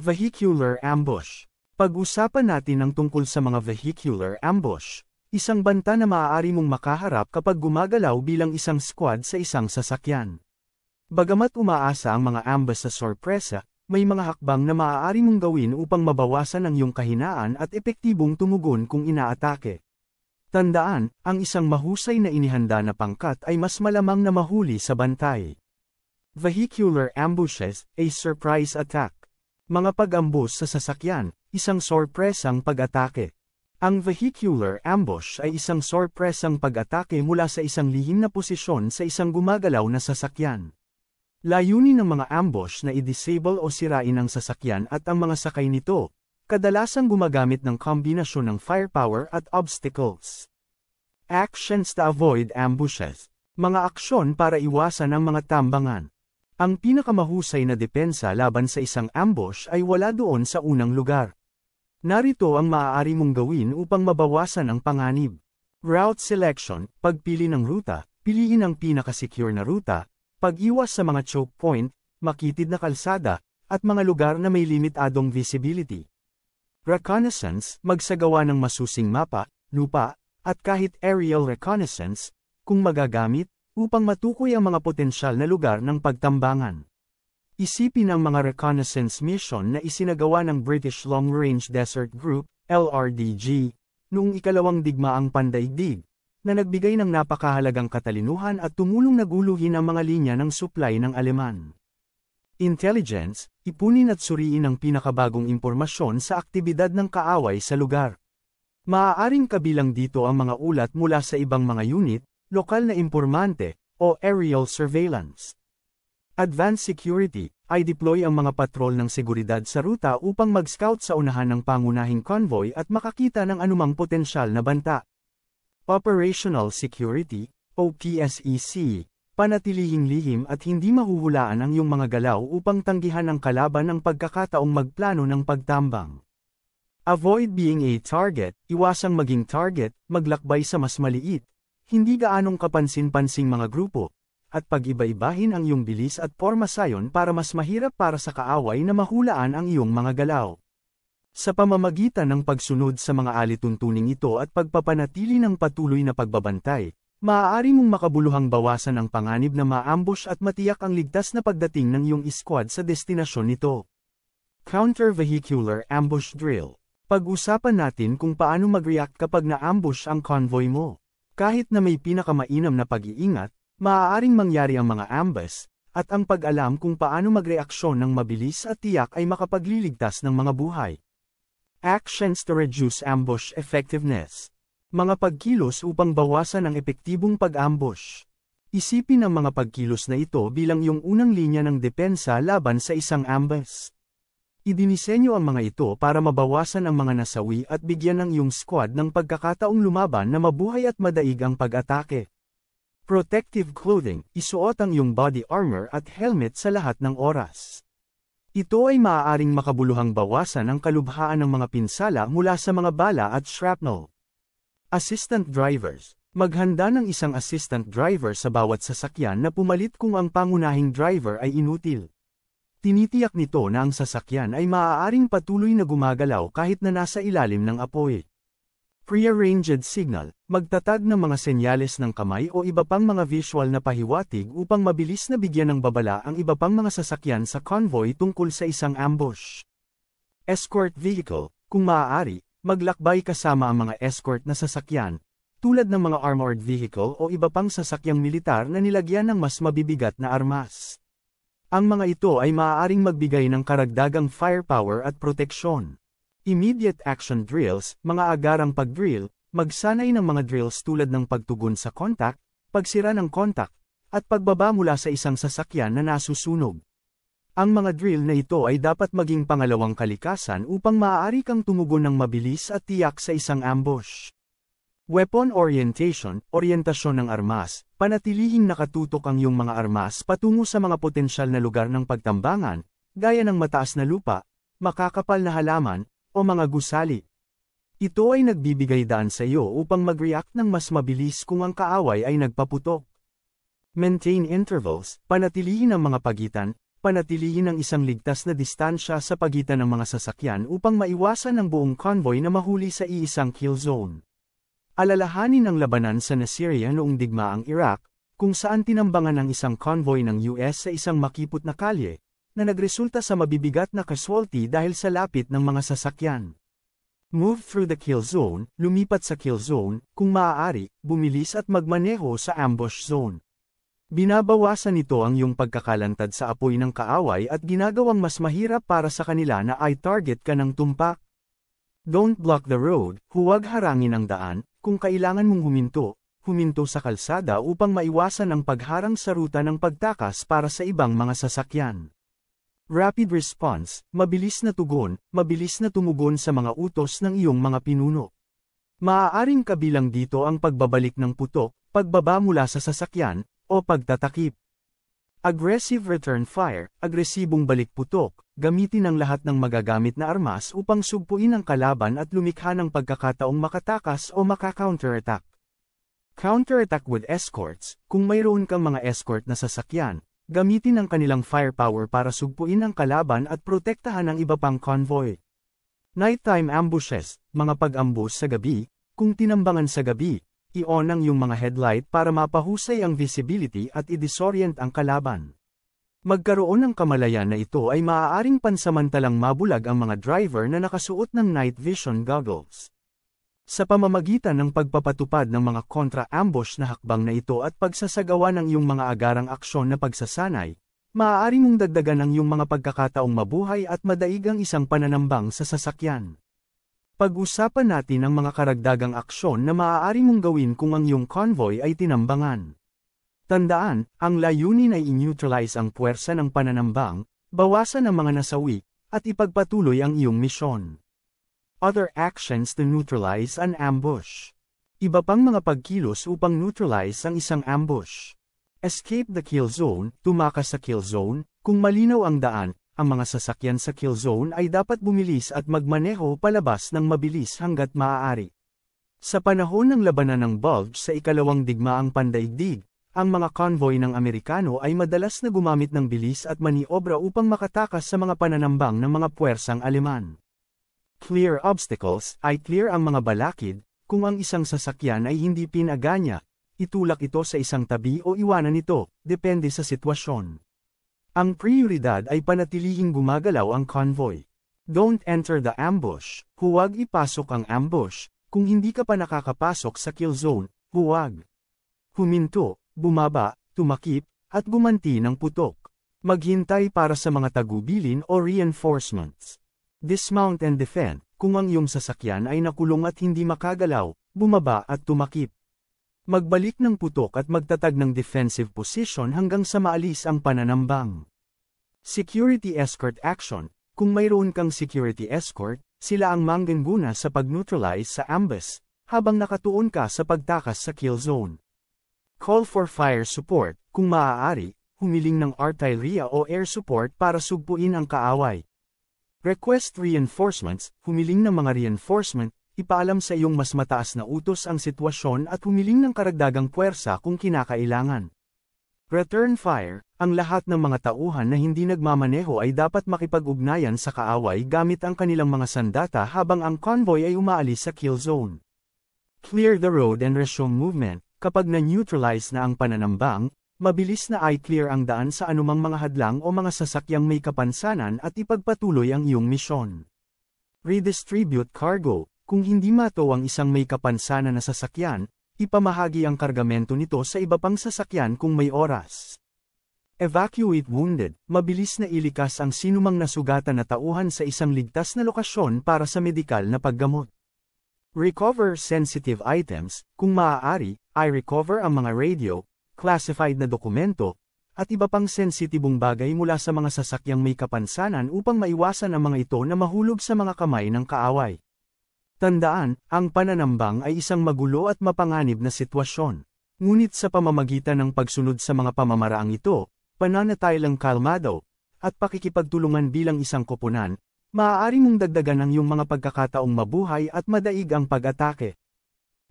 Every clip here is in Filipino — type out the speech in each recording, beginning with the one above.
Vehicular ambush. Pag-usapan natin ang tungkol sa mga vehicular ambush, isang banta na maaari mong makaharap kapag gumagalaw bilang isang squad sa isang sasakyan. Bagamat umaasa ang mga ambush sa sorpresa, may mga hakbang na maaari mong gawin upang mabawasan ang iyong kahinaan at epektibong tumugon kung inaatake. Tandaan, ang isang mahusay na inihanda na pangkat ay mas malamang na mahuli sa bantay. Vehicular ambushes, a surprise attack. Mga pag-ambush sa sasakyan, isang sorpresang pag-atake. Ang vehicular ambush ay isang sorpresang pag-atake mula sa isang lihim na posisyon sa isang gumagalaw na sasakyan. Layunin ng mga ambush na i-disable o sirain ang sasakyan at ang mga sakay nito, kadalasang gumagamit ng kombinasyon ng firepower at obstacles. Actions to avoid ambushes. Mga aksyon para iwasan ang mga tambangan. Ang pinakamahusay na depensa laban sa isang ambush ay wala doon sa unang lugar. Narito ang maaari mong gawin upang mabawasan ang panganib. Route selection, pagpili ng ruta, piliin ang pinaka-secure na ruta, pag-iwas sa mga choke point, makitid na kalsada, at mga lugar na may limitadong visibility. Reconnaissance, magsagawa ng masusing mapa, lupa, at kahit aerial reconnaissance, kung magagamit, upang matukoy ang mga potensyal na lugar ng pagtambangan. Isipin ang mga reconnaissance mission na isinagawa ng British Long Range Desert Group, LRDG, noong ikalawang digmaang pandaigdig, na nagbigay ng napakahalagang katalinuhan at tumulong na guluhin ang mga linya ng supply ng Aleman. Intelligence, ipunin at suriin ang pinakabagong impormasyon sa aktibidad ng kaaway sa lugar. Maaaring kabilang dito ang mga ulat mula sa ibang mga unit, lokal na impormante, o aerial surveillance. Advanced security, ay deploy ang mga patrol ng seguridad sa ruta upang mag-scout sa unahan ng pangunahing convoy at makakita ng anumang potensyal na banta. Operational security, o PSEC, panatilihing lihim at hindi mahuhulaan ang iyong mga galaw upang tanggihan ang kalaban ng pagkakataong magplano ng pagtambang. Avoid being a target, iwasang maging target, maglakbay sa mas maliit, hindi gaanong kapansin-pansing mga grupo, at pag-iba-ibahin ang iyong bilis at pormasayon para mas mahirap para sa kaaway na mahulaan ang iyong mga galaw. Sa pamamagitan ng pagsunod sa mga alituntuning ito at pagpapanatili ng patuloy na pagbabantay, maaari mong makabuluhang bawasan ang panganib na ma-ambush at matiyak ang ligtas na pagdating ng iyong squad sa destinasyon nito. Counter-vehicular ambush drill. Pag-usapan natin kung paano mag-react kapag na-ambush ang convoy mo. Kahit na may pinakamainam na pag-iingat, maaaring mangyari ang mga ambush, at ang pag-alam kung paano magreaksyon ng mabilis at tiyak ay makapagliligtas ng mga buhay. Actions to reduce ambush effectiveness. Mga pagkilos upang bawasan ang epektibong pag-ambush. Isipin ang mga pagkilos na ito bilang iyong unang linya ng depensa laban sa isang ambush. Idinisenyo ang mga ito para mabawasan ang mga nasawi at bigyan ng iyong squad ng pagkakataong lumaban na mabuhay at madaig ang pag-atake. Protective clothing, isuot ang iyong body armor at helmet sa lahat ng oras. Ito ay maaaring makabuluhang bawasan ang kalubhaan ng mga pinsala mula sa mga bala at shrapnel. Assistant drivers, maghanda ng isang assistant driver sa bawat sasakyan na pumalit kung ang pangunahing driver ay inutil. Tinitiyak nito na ang sasakyan ay maaaring patuloy na gumagalaw kahit na nasa ilalim ng apoy. Prearranged signal, magtatag ng mga senyales ng kamay o iba pang mga visual na pahiwatig upang mabilis na bigyan ng babala ang iba pang mga sasakyan sa convoy tungkol sa isang ambush. Escort vehicle, kung maaari, maglakbay kasama ang mga escort na sasakyan, tulad ng mga armored vehicle o iba pang sasakyang militar na nilagyan ng mas mabibigat na armas. Ang mga ito ay maaaring magbigay ng karagdagang firepower at proteksyon. Immediate action drills, mga agarang pag-drill, magsanay ng mga drills tulad ng pagtugon sa contact, pagsira ng contact, at pagbaba mula sa isang sasakyan na nasusunog. Ang mga drill na ito ay dapat maging pangalawang kalikasan upang maaari kang tumugon ng mabilis at tiyak sa isang ambush. Weapon orientation, oryentasyon ng armas, panatilihing nakatutok ang iyong mga armas patungo sa mga potensyal na lugar ng pagtambangan, gaya ng mataas na lupa, makakapal na halaman, o mga gusali. Ito ay nagbibigay daan sa iyo upang mag-react ng mas mabilis kung ang kaaway ay nagpaputok. Maintain intervals, panatilihin ang mga pagitan, panatilihin ang isang ligtas na distansya sa pagitan ng mga sasakyan upang maiwasan ang buong convoy na mahuli sa iisang kill zone. Alalahanin ang labanan sa Nasiriyah noong digmaang Iraq, kung saan tinambangan ang isang convoy ng US sa isang makipot na kalye, na nagresulta sa mabibigat na casualty dahil sa lapit ng mga sasakyan. Move through the kill zone, lumipat sa kill zone, kung maaari, bumilis at magmaneho sa ambush zone. Binabawasan nito ang iyong pagkakalantad sa apoy ng kaaway at ginagawang mas mahirap para sa kanila na i-target ka ng tumpak. Don't block the road, huwag harangin ang daan, kung kailangan mong huminto sa kalsada upang maiwasan ang pagharang sa ruta ng pagtakas para sa ibang mga sasakyan. Rapid response, mabilis na tugon, mabilis na tumugon sa mga utos ng iyong mga pinuno. Maaaring kabilang dito ang pagbabalik ng putok, pagbaba mula sa sasakyan, o pagtatakip. Aggressive return fire, agresibong balik putok, gamitin ang lahat ng magagamit na armas upang sugpuin ang kalaban at lumikha ng pagkakataong makatakas o maka-counterattack. Counterattack with escorts, kung mayroon kang mga escort na sasakyan, gamitin ang kanilang firepower para sugpuin ang kalaban at protektahan ang iba pang convoy. Nighttime ambushes, mga pag-ambush sa gabi, kung tinambangan sa gabi, i-on ang iyong mga headlight para mapahusay ang visibility at i-disorient ang kalaban. Magkaroon ng kamalayan na ito ay maaaring pansamantalang mabulag ang mga driver na nakasuot ng night vision goggles. Sa pamamagitan ng pagpapatupad ng mga kontra-ambush na hakbang na ito at pagsasagawa ng iyong mga agarang aksyon na pagsasanay, maaari mong dagdagan ang iyong mga pagkakataong mabuhay at madaig ang isang pananambang sa sasakyan. Pag-usapan natin ang mga karagdagang aksyon na maaari mong gawin kung ang iyong convoy ay tinambangan. Tandaan, ang layunin ay i-neutralize ang puwersa ng pananambang, bawasan ang mga nasawi, at ipagpatuloy ang iyong misyon. Other actions to neutralize an ambush. Iba pang mga pagkilos upang neutralize ang isang ambush. Escape the kill zone, tumakas sa kill zone, kung malinaw ang daan, ang mga sasakyan sa kill zone ay dapat bumilis at magmaneho palabas ng mabilis hanggat maaari. Sa panahon ng labanan ng Bulge sa ikalawang digmaang pandaigdig, ang mga convoy ng Amerikano ay madalas na gumamit ng bilis at maniobra upang makatakas sa mga pananambang ng mga puwersang Aleman. Clear obstacles, ay clear ang mga balakid, kung ang isang sasakyan ay hindi pinaganya, itulak ito sa isang tabi o iwanan ito, depende sa sitwasyon. Ang prioridad ay panatilihing gumagalaw ang convoy. Don't enter the ambush, huwag ipasok ang ambush, kung hindi ka pa nakakapasok sa kill zone, huwag. Huminto, bumaba, tumakip, at gumanti ng putok. Maghintay para sa mga tagubilin o reinforcements. Dismount and defend, kung ang iyong sasakyan ay nakulong at hindi makagalaw, bumaba at tumakip. Magbalik ng putok at magtatag ng defensive position hanggang sa maalis ang pananambang. Security escort action, kung mayroon kang security escort, sila ang manggana sa pag-neutralize sa ambush, habang nakatuon ka sa pagtakas sa kill zone. Call for fire support, kung maaari, humiling ng artillery o air support para sugpuin ang kaaway. Request reinforcements, humiling ng mga reinforcement, ipaalam sa iyong mas mataas na utos ang sitwasyon at humiling ng karagdagang puwersa kung kinakailangan. Return fire, ang lahat ng mga tauhan na hindi nagmamaneho ay dapat makipag-ugnayan sa kaaway gamit ang kanilang mga sandata habang ang convoy ay umaalis sa kill zone. Clear the road and resume movement, kapag na-neutralize na ang pananambang, mabilis na i-clear ang daan sa anumang mga hadlang o mga sasakyang may kapansanan at ipagpatuloy ang iyong misyon. Redistribute cargo. Kung hindi mato ang isang may kapansanan na sasakyan, ipamahagi ang kargamento nito sa iba pang sasakyan kung may oras. Evacuate wounded, mabilis na ilikas ang sinumang nasugatan na tauhan sa isang ligtas na lokasyon para sa medikal na paggamot. Recover sensitive items, kung maaari, i-recover ang mga radio, classified na dokumento, at iba pang sensitibong bagay mula sa mga sasakyang may kapansanan upang maiwasan ang mga ito na mahulog sa mga kamay ng kaaway. Tandaan, ang pananambang ay isang magulo at mapanganib na sitwasyon. Ngunit sa pamamagitan ng pagsunod sa mga pamamaraang ito, pananatilang kalmado, at pakikipagtulungan bilang isang koponan, maaari mong dagdagan ang iyong mga pagkakataong mabuhay at madaig ang pag-atake.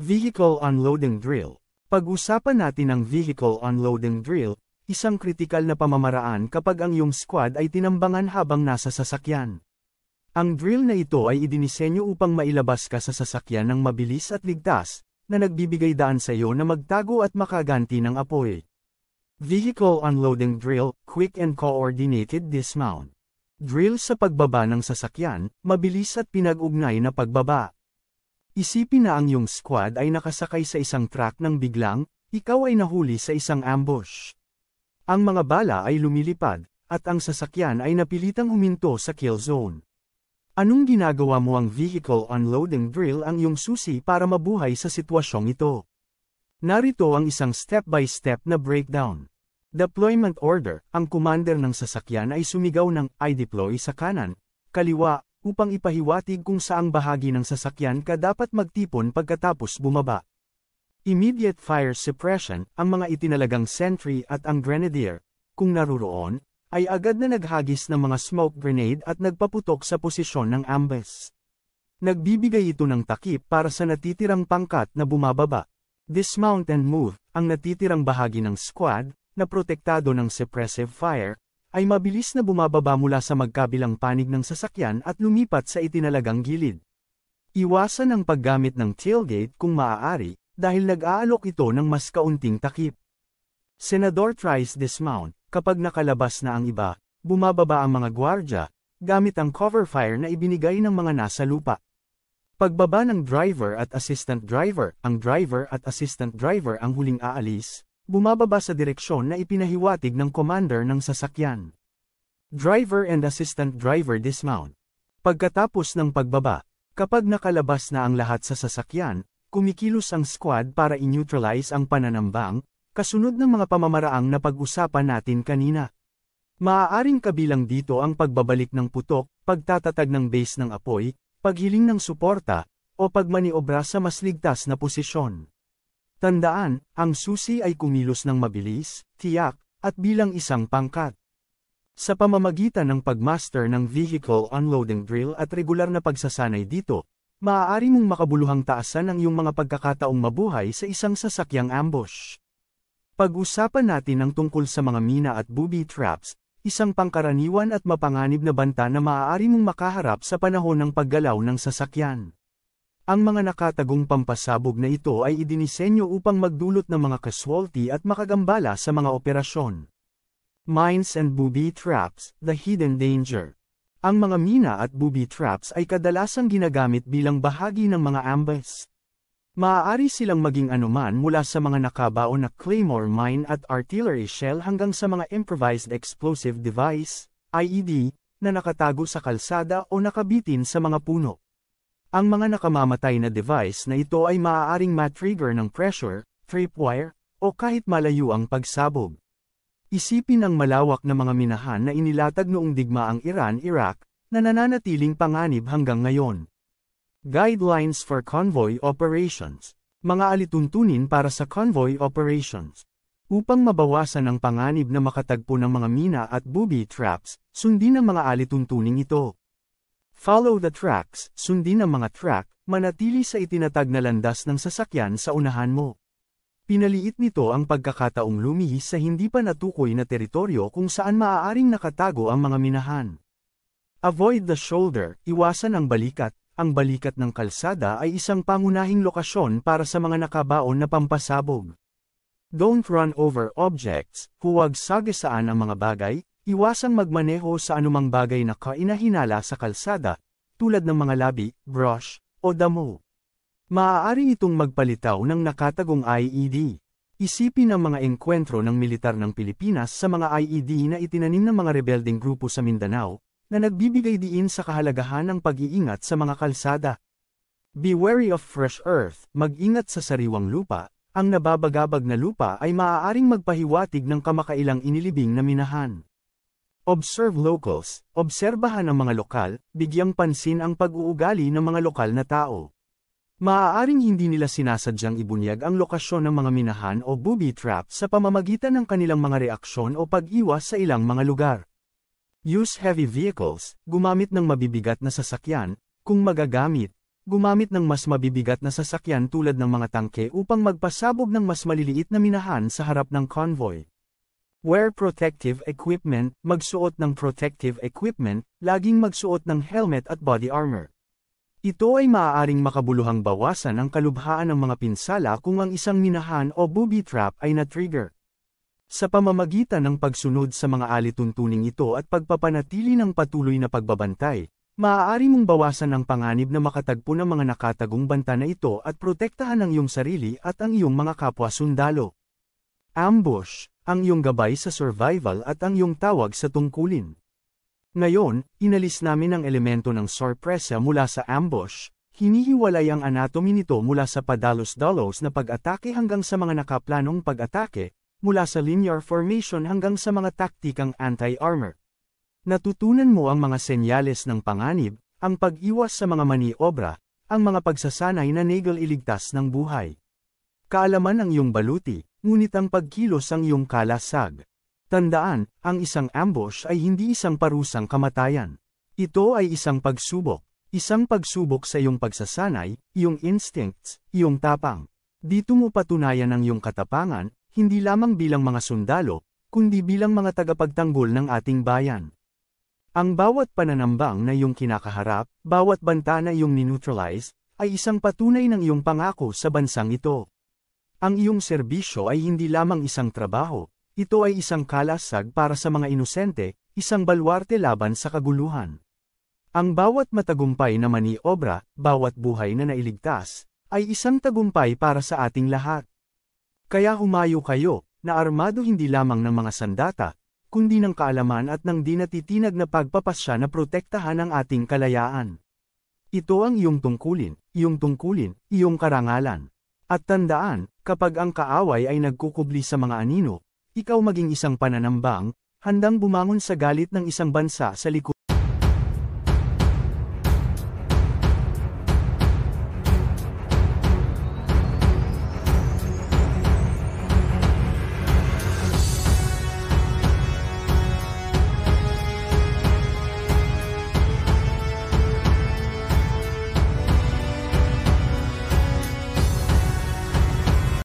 Vehicle Unloading Drill. Pag-usapan natin ang Vehicle Unloading Drill, isang kritikal na pamamaraan kapag ang iyong squad ay tinambangan habang nasa sasakyan. Ang drill na ito ay idinisenyo upang mailabas ka sa sasakyan ng mabilis at ligtas, na nagbibigay daan sa iyo na magtago at makaganti ng apoy. Vehicle Unloading Drill, Quick and Coordinated Dismount. Drill sa pagbaba ng sasakyan, mabilis at pinag-ugnay na pagbaba. Isipin na ang iyong squad ay nakasakay sa isang truck nang biglang, ikaw ay nahuli sa isang ambush. Ang mga bala ay lumilipad, at ang sasakyan ay napilitang huminto sa kill zone. Anong ginagawa mo? Ang Vehicle Unloading Drill ang iyong susi para mabuhay sa sitwasyong ito. Narito ang isang step-by-step na breakdown. Deployment Order, ang commander ng sasakyan ay sumigaw ng I-deploy sa kanan, kaliwa, upang ipahiwatig kung saang bahagi ng sasakyan ka dapat magtipon pagkatapos bumaba. Immediate Fire Suppression, ang mga itinalagang sentry at ang grenadier, kung naruroon, ay agad na naghagis ng mga smoke grenade at nagpaputok sa posisyon ng ambush. Nagbibigay ito ng takip para sa natitirang pangkat na bumababa. Dismount and Move, ang natitirang bahagi ng squad, na protektado ng suppressive fire, ay mabilis na bumababa mula sa magkabilang panig ng sasakyan at lumipat sa itinalagang gilid. Iwasan ang paggamit ng tailgate kung maaari, dahil nag-aalok ito ng mas kaunting takip. Senador tries dismount, kapag nakalabas na ang iba, bumababa ang mga gwardya, gamit ang cover fire na ibinigay ng mga nasa lupa. Pagbaba ng driver at assistant driver, ang driver at assistant driver ang huling aalis, bumababa sa direksyon na ipinahiwatig ng commander ng sasakyan. Driver and assistant driver dismount. Pagkatapos ng pagbaba, kapag nakalabas na ang lahat sa sasakyan, kumikilos ang squad para i-neutralize ang pananambang, kasunod ng mga pamamaraang napag-usapan natin kanina. Maaaring kabilang dito ang pagbabalik ng putok, pagtatatag ng base ng apoy, paghiling ng suporta, o pagmaniobra sa mas ligtas na posisyon. Tandaan, ang susi ay kumilos ng mabilis, tiyak, at bilang isang pangkat. Sa pamamagitan ng pagmaster ng Vehicle Unloading Drill at regular na pagsasanay dito, maaari mong makabuluhang taasan ang iyong mga pagkakataong mabuhay sa isang sasakyang ambush. Pag-usapan natin ang tungkol sa mga mina at booby traps, isang pangkaraniwan at mapanganib na banta na maaari mong makaharap sa panahon ng paggalaw ng sasakyan. Ang mga nakatagong pampasabog na ito ay idinisenyo upang magdulot ng mga casualty at makagambala sa mga operasyon. Mines and booby traps, the hidden danger. Ang mga mina at booby traps ay kadalasang ginagamit bilang bahagi ng mga ambush. Maaari silang maging anuman mula sa mga nakabaon na claymore mine at artillery shell hanggang sa mga improvised explosive device, IED, na nakatago sa kalsada o nakabitin sa mga puno. Ang mga nakamamatay na device na ito ay maaaring matrigger ng pressure, tripwire, o kahit malayo ang pagsabog. Isipin ang malawak na mga minahan na inilatag noong digmaang Iran-Iraq, na nananatiling panganib hanggang ngayon. Guidelines for Convoy Operations. Mga alituntunin para sa convoy operations. Upang mabawasan ang panganib na makatagpo ng mga mina at booby traps, sundin ang mga alituntuning ito. Follow the tracks, sundin ang mga track, manatili sa itinatag na landas ng sasakyan sa unahan mo. Pinaliit nito ang pagkakataong lumihis sa hindi pa natukoy na teritoryo kung saan maaaring nakatago ang mga minahan. Avoid the shoulder, iwasan ang balikat. Ang balikat ng kalsada ay isang pangunahing lokasyon para sa mga nakabaon na pampasabog. Don't run over objects, huwag sagasaan ang mga bagay, iwasang magmaneho sa anumang bagay na kainahinala sa kalsada, tulad ng mga labi, brush, o damo. Maaari itong magpalitaw ng nakatagong IED. Isipin ang mga engkwentro ng militar ng Pilipinas sa mga IED na itinanim ng mga rebelding grupo sa Mindanao, na nagbibigay diin sa kahalagahan ng pag-iingat sa mga kalsada. Be wary of fresh earth, mag-ingat sa sariwang lupa, ang nababagabag na lupa ay maaaring magpahiwatig ng kamakailang inilibing na minahan. Observe locals, obserbahan ang mga lokal, bigyang pansin ang pag-uugali ng mga lokal na tao. Maaaring hindi nila sinasadyang ibunyag ang lokasyon ng mga minahan o booby trap sa pamamagitan ng kanilang mga reaksyon o pag-iwas sa ilang mga lugar. Use heavy vehicles, gumamit ng mabibigat na sasakyan, kung magagamit, gumamit ng mas mabibigat na sasakyan tulad ng mga tangke upang magpasabog ng mas maliliit na minahan sa harap ng convoy. Wear protective equipment, magsuot ng protective equipment, laging magsuot ng helmet at body armor. Ito ay maaaring makabuluhang bawasan ang kalubhaan ng mga pinsala kung ang isang minahan o booby trap ay na-trigger. Sa pamamagitan ng pagsunod sa mga alituntuning ito at pagpapanatili ng patuloy na pagbabantay, maaari mong bawasan ang panganib na makatagpo ng mga nakatagong banta na ito at protektahan ang iyong sarili at ang iyong mga kapwa sundalo. Ambush, ang iyong gabay sa survival at ang iyong tawag sa tungkulin. Ngayon, inalis namin ang elemento ng sorpresa mula sa ambush, hinihiwalay ang anatomy nito mula sa padalos-dalos na pag-atake hanggang sa mga nakaplanong pag-atake, mula sa linear formation hanggang sa mga taktikang anti-armor. Natutunan mo ang mga senyales ng panganib, ang pag-iwas sa mga maniobra, ang mga pagsasanay na negal iligtas ng buhay. Kaalaman ang iyong baluti, ngunit ang pagkilos ang iyong kalasag. Tandaan, ang isang ambush ay hindi isang parusang kamatayan. Ito ay isang pagsubok sa iyong pagsasanay, iyong instincts, iyong tapang. Dito mo patunayan ang iyong katapangan, hindi lamang bilang mga sundalo, kundi bilang mga tagapagtanggol ng ating bayan. Ang bawat pananambang na iyong kinakaharap, bawat banta na iyong nineutralize, ay isang patunay ng iyong pangako sa bansang ito. Ang iyong serbisyo ay hindi lamang isang trabaho, ito ay isang kalasag para sa mga inosente, isang balwarte laban sa kaguluhan. Ang bawat matagumpay na maniobra, bawat buhay na nailigtas, ay isang tagumpay para sa ating lahat. Kaya humayo kayo, na armado hindi lamang ng mga sandata, kundi ng kaalaman at ng di natitinag na pagpapasya na protektahan ang ating kalayaan. Ito ang iyong tungkulin, iyong karangalan. At tandaan, kapag ang kaaway ay nagkukubli sa mga anino, ikaw maging isang pananambang, handang bumangon sa galit ng isang bansa sa likod.